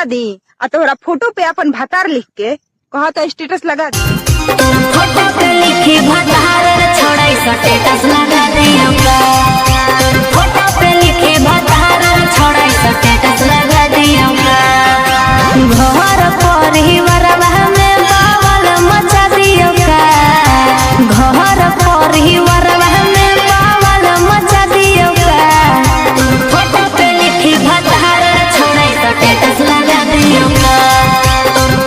मिटा दी आ तोहरा फोटो पे अपन भतार लिख के कहा तो स्टेटस लगा दी। फोटो पे लिखी भतार छोड़ाई स्टेटस लगा दियो। फोटो पे लिखी भतार छोड़ाई स्टेटस लगा दियो। घर परिवार में बावल मचा दियो का। घर परिवार में बावल मचा दियो का। फोटो पे लिखी भतार छोड़ाई स्टेटस लगा दियो।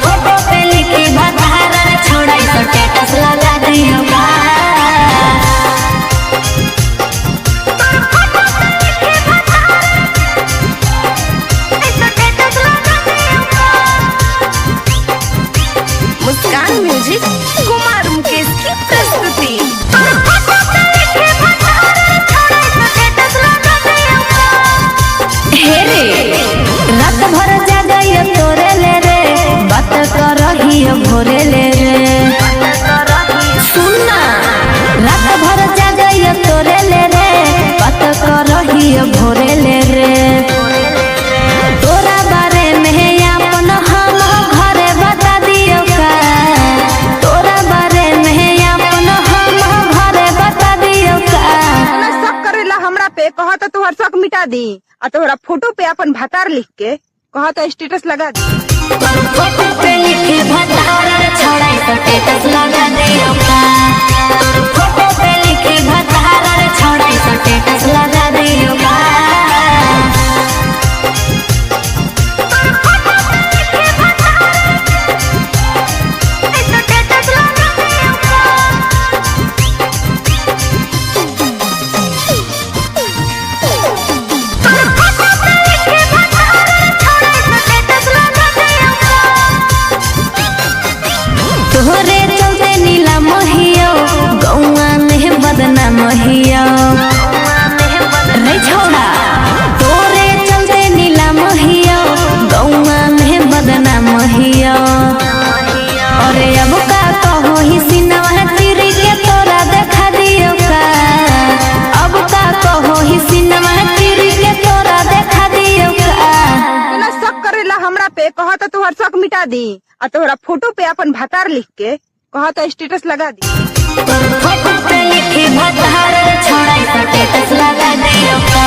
फोटो पे लिखी भतार छोड़ाई स्टेटस लगा दियो। मुस्कान म्यूजिक कुमार मुकेश की प्रस्तुति। हे रे रात भर जागई तोरे ले रे बात कर रही भोरे ले रे। सुनना रात भर जागई तोरे ले रे बात कर रही भोरे ले रे। तोरा बारे में अपन हम घरे बता दियो का। तोरा बारे में अपन हम घरे बता दियो का। शक करेला हमरा पे कहा तो तोहर शक मिटा दी आ तोहरा फोटो पे अपन भतार लिख के कहा तो स्टेटस लगा दी। फोटो पे लिखी भतार छोड़ाई स्टेटस लगा दियो का। फोटो पे लिखी भतार छोड़ाई स्टेटस लगा दियो का। तोहरे चलते नीला महियो गौआ में बदना महियो रे छोड़ा। तोरे चलते नीला महियो गौआ में बदना महियो। अरे अब का कहो ही सिनवा चिरी के तोरा देखा दियो का। अब का कहो ही सिनवा चिरी के तोरा देखा दियो का। शक करेला हमरा पे कहा तो तोहर शक मिटा दी आ तोहरा फोटो पे अपन भतार लिख के कहा तो स्टेटस लगा दी। फोटो पे लिखी भतार छोड़ाई स्टेटस लगा दियो का।